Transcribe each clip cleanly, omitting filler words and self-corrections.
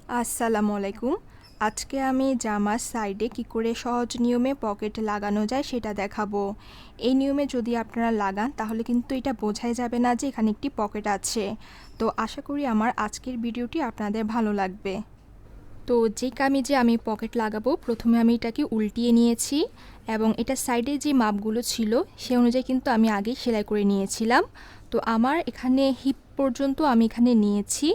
আসসালামু আলাইকুম। আজকে আমি জামার সাইডে কি করে সহজ নিয়মে পকেট লাগানো যায় সেটা দেখাবো। এই নিয়মে যদি আপনারা লাগান তাহলে কিন্তু এটা বোঝাই যাবে না যে এখানে একটি পকেট আছে। তো আশা করি আমার আজকের ভিডিওটি আপনাদের ভালো লাগবে। তো যে কামিজে আমি পকেট লাগাবো প্রথমে আমি এটাকে উল্টিয়ে নিয়েছি এবং এটা সাইডে যে মাপগুলো ছিল সে অনুযায়ী কিন্তু আমি আগে সেলাই করে নিয়েছিলাম। তো আমার এখানে হিপ পর্যন্ত আমি এখানে নিয়েছি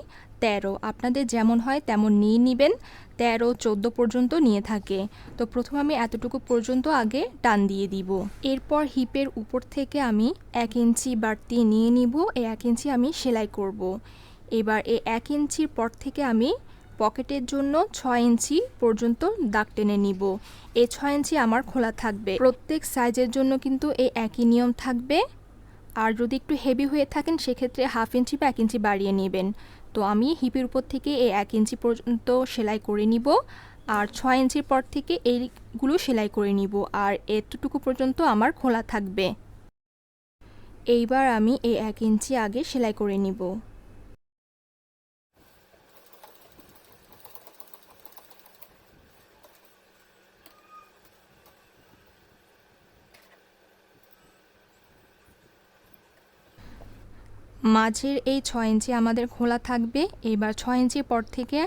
13। আপনাদের যেমন হয় তেমন নিয়ে নেবেন। 13-14 পর্যন্ত নিয়ে থাকে। তো প্রথমে আমি এতটুকু পর্যন্ত আগে টান দিয়ে দিব। এরপর হিপের উপর থেকে আমি 1 ইঞ্চি বাড়তি নিয়ে নিব। এই 1 ইঞ্চি আমি সেলাই করব। এবার এই 1 ইঞ্চির পর থেকে আমি পকেটের জন্য 6 ইঞ্চি পর্যন্ত দাগ টেনে নিব। এই 6 ইঞ্চি আমার খোলা থাকবে। প্রত্যেক সাইজের জন্য কিন্তু এই একই নিয়ম থাকবে। আর যদি একটু হেভি হয়ে থাকেন সেক্ষেত্রে 1/2 ইঞ্চি বা 1 ইঞ্চি বাড়িয়ে নেবেন। তো আমি হিপের উপর থেকে এই 1 ইঞ্চি পর্যন্ত সেলাই করে নিব আর 6 ইঞ্চির পর থেকে এইগুলো সেলাই করে নিব আর এতটুকু পর্যন্ত আমার খোলা থাকবে। এইবার আমি এই 1 ইঞ্চি আগে সেলাই করে নিব। মাঝের এই 6 ইঞ্চি আমাদের খোলা থাকবে। এবার 6 ইঞ্চির পর থেকে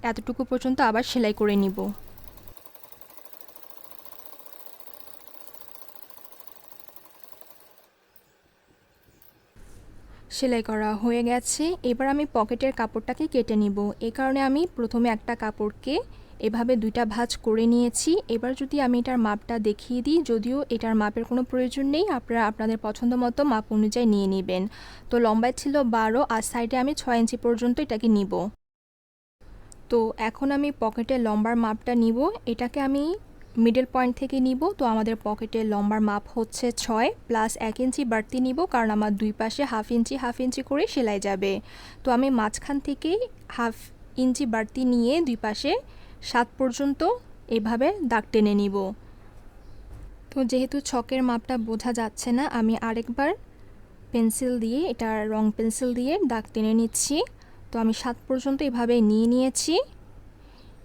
এতটুকু পর্যন্ত আবার সেলাই করে নিব। সেলাই করা হয়ে গেছে। এবার আমি পকেটের কাপড়টাকে কেটে নিব। এই কারণে আমি প্রথমে একটা কাপড়কে এভাবে দুইটা ভাঁজ করে নিয়েছি। এবার যদি আমি এটার মাপটা দেখিয়ে দিই, যদিও এটার মাপের কোনো প্রয়োজন নেই, আপনারা আপনাদের পছন্দ মতো মাপ অনুযায়ী নিয়ে নেবেন। তো লম্বায় ছিল 12 আর সাইডে আমি 6 ইঞ্চি পর্যন্ত এটাকে নিব। তো এখন আমি পকেটের লম্বার মাপটা নিব। এটাকে আমি মিডল পয়েন্ট থেকে নিব। তো আমাদের পকেটের লম্বার মাপ হচ্ছে 6 প্লাস 1 ইঞ্চি বাড়তি নিব, কারণ আমার দুই পাশে 1/2 ইঞ্চি করে সেলাই যাবে। তো আমি মাঝখান থেকে 1/2 ইঞ্চি বাড়তি নিয়ে দুই পাশে 7 পর্যন্ত এভাবে দাগ টেনে নিব। তো যেহেতু ছকের মাপটা বোঝা যাচ্ছে না, আমি আরেকবার পেন্সিল দিয়ে, এটা রং পেন্সিল দিয়ে দাগ টেনে নিচ্ছি। তো আমি 7 পর্যন্ত এভাবে নিয়ে নিয়েছি।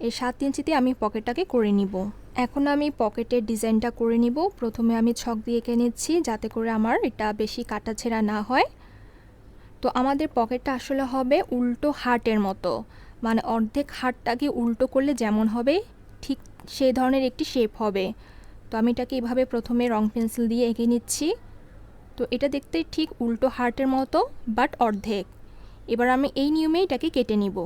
এই 7 ইঞ্চিতে আমি পকেটটাকে করে নিব। এখন আমি পকেটের ডিজাইনটা করে নিব। প্রথমে আমি ছক দিয়ে এঁকে নিচ্ছি যাতে করে আমার এটা বেশি কাটাছেঁড়া না হয়। তো আমাদের পকেটটা আসলে হবে উল্টো হার্টের মতো, মানে অর্ধেক হার্টটাকে উল্টো করলে যেমন হবে ঠিক সেই ধরনের একটি শেপ হবে। তো আমি এটাকে এভাবে প্রথমে রং পেন্সিল দিয়ে এঁকে নিচ্ছি। তো এটা দেখতে ঠিক উল্টো হার্টের মতো, বাট অর্ধেক। এবার আমি এই নিয়মে এটাকে কেটে নিব।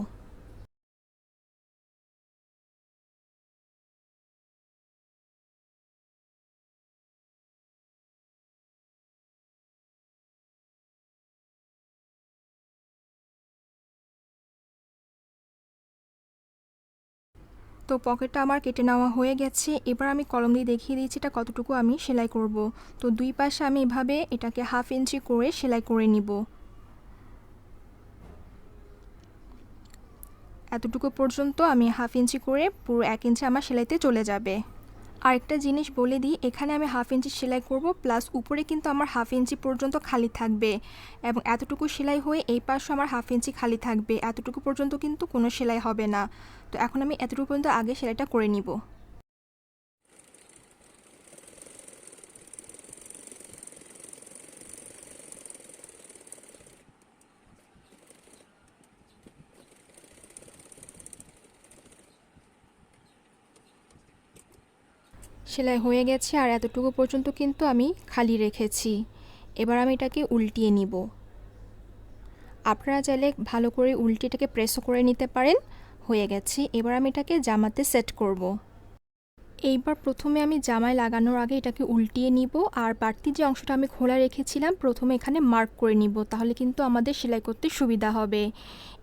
তো পকেটটা আমার কেটে নেওয়া হয়ে গেছে। এবার আমি কলম দিয়ে দেখিয়ে দিচ্ছি এটা কতটুকু আমি সেলাই করব। তো দুই পাশে আমি এভাবে এটাকে 1/2 ইঞ্চি করে সেলাই করে নিব। এতটুকু পর্যন্ত আমি 1/2 ইঞ্চি করে, পুরো 1 ইঞ্চি আমার সেলাইতে চলে যাবে। আরেকটা জিনিস বলে দিই, এখানে আমি 1/2 ইঞ্চি সেলাই করব, প্লাস উপরে কিন্তু আমার 1/2 ইঞ্চি পর্যন্ত খালি থাকবে এবং এতটুকু সেলাই হয়ে এই পাশও আমার 1/2 ইঞ্চি খালি থাকবে। এতটুকু পর্যন্ত কিন্তু কোনো সেলাই হবে না। তো এখন আমি এতটুকু পর্যন্ত আগে সেলাইটা করে নিব। সেলাই হয়ে গেছে আর এতটুকু পর্যন্ত কিন্তু আমি খালি রেখেছি। এবার আমি এটাকে উল্টিয়ে নিব। আপনারা চাইলে ভালো করে উল্টিটাকে প্রেসও করে নিতে পারেন। হয়ে গেছে। এবার আমি এটাকে জামাতে সেট করব। এইবার প্রথমে আমি জামায় লাগানোর আগে এটাকে উল্টিয়ে নিব আর বাড়তি যে অংশটা আমি খোলা রেখেছিলাম প্রথমে এখানে মার্ক করে নিব, তাহলে কিন্তু আমাদের সেলাই করতে সুবিধা হবে।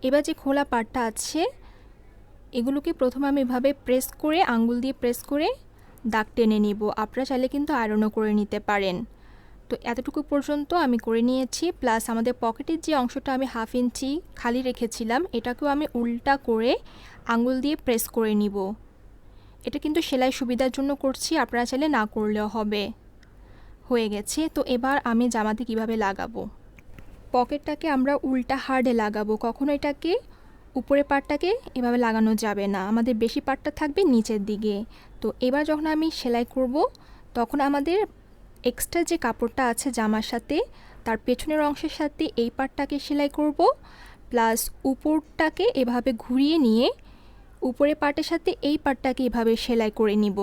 এবার যে খোলা পাটটা আছে এগুলোকে প্রথমে আমি এভাবে প্রেস করে, আঙ্গুল দিয়ে প্রেস করে দাগ টেনে নিব। আপনারা চাইলে কিন্তু আয়রনও করে নিতে পারেন। তো এতটুকু পর্যন্ত আমি করে নিয়েছি, প্লাস আমাদের পকেটের যে অংশটা আমি 1/2 ইঞ্চি খালি রেখেছিলাম এটাকেও আমি উল্টা করে আঙ্গুল দিয়ে প্রেস করে নিব। এটা কিন্তু সেলাই সুবিধার জন্য করছি, আপনারা চাইলে না করলেও হবে। হয়ে গেছে। তো এবার আমি জামাতে কিভাবে লাগাবো। পকেটটাকে আমরা উল্টা হার্ডে লাগাবো, কখনো এটাকে উপরের পাটটাকে এভাবে লাগানো যাবে না, আমাদের বেশি পাটটা থাকবে নিচের দিকে। তো এবার যখন আমি সেলাই করব তখন আমাদের এক্সট্রা যে কাপড়টা আছে জামার সাথে তার পেছনের অংশের সাথে এই পাটটাকে সেলাই করব, প্লাস উপরটাকে এভাবে ঘুরিয়ে নিয়ে উপরের পাটের সাথে এই পাটটাকে এভাবে সেলাই করে নিব।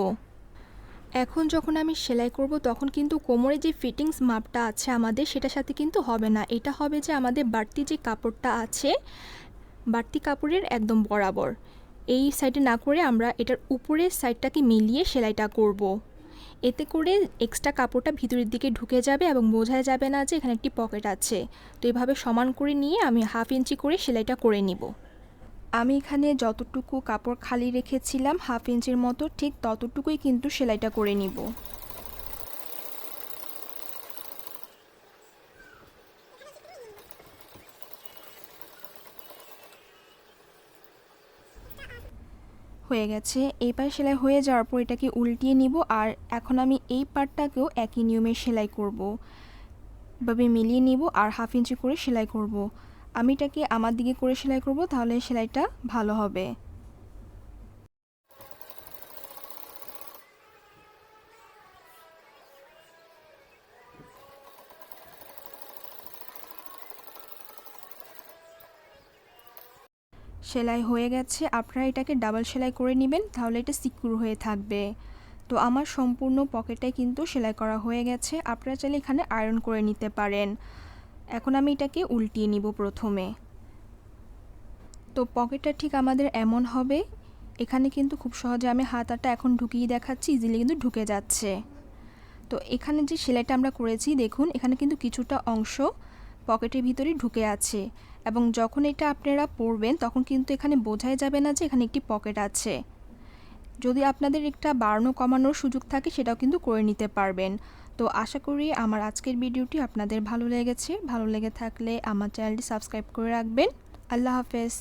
এখন যখন আমি সেলাই করব তখন কিন্তু কোমরে যে ফিটিংস মাপটা আছে আমাদের সেটার সাথে কিন্তু হবে না, এটা হবে যে আমাদের বাড়তি যে কাপড়টা আছে বাড়তি কাপড়ের একদম বরাবর এই সাইডে না করে আমরা এটার উপরের সাইডটাকে মিলিয়ে সেলাইটা করব। এতে করে এক্সট্রা কাপড়টা ভিতরের দিকে ঢুকে যাবে এবং বোঝা যাবে না যে এখানে একটি পকেট আছে। তো এভাবে সমান করে নিয়ে আমি 1/2 ইঞ্চি করে সেলাইটা করে নিব। আমি এখানে যতটুকু কাপড় খালি রেখেছিলাম 1/2 ইঞ্চির মতো, ঠিক ততটুকুই কিন্তু সেলাইটা করে নিব। হয়ে গেছে। এই পাশ সেলাই হয়ে যাওয়ার পর এটাকে উল্টিয়ে নিব, আর এখন আমি এই পার্টটাকেও একই নিয়মে সেলাই করব। এভাবে মিলিয়ে নিব আর 1/2 ইঞ্চি করে সেলাই করব। আমি এটাকে আমার দিকে করে সেলাই করব, তাহলে সেলাইটা ভালো হবে। সেলাই হয়ে গেছে, আপনারা এটাকে ডাবল সেলাই করে নেবেন, তাহলে এটা সিকিউর হয়ে থাকবে। তো আমার সম্পূর্ণ পকেটটাই কিন্তু সেলাই করা হয়ে গেছে, আপনারা চাইলে এখানে আয়রন করে নিতে পারেন। এখন আমি এটাকে উল্টিয়ে নিব প্রথমে। তো পকেটটা ঠিক আমাদের এমন হবে, এখানে কিন্তু খুব সহজে আমি হাতাটা এখন ঢুকিয়ে দেখাচ্ছি, ইজিলি কিন্তু ঢুকে যাচ্ছে। তো এখানে যে সেলাইটা আমরা করেছি দেখুন, এখানে কিন্তু কিছুটা অংশ পকেটের ভিতরে ঢুকে আছে, এবং যখন এটা আপনারা পরবেন তখন কিন্তু এখানে বোঝাই যাবে না যে এখানে একটি পকেট আছে। যদি আপনাদের একটা বাড়ানো কমানোর সুযোগ থাকে সেটাও কিন্তু করে নিতে পারবেন। তো আশা করি আমার আজকের ভিডিওটি আপনাদের ভালো লেগেছে। ভালো লেগে থাকলে আমার চ্যানেলটি সাবস্ক্রাইব করে রাখবেন। আল্লাহ হাফেজ।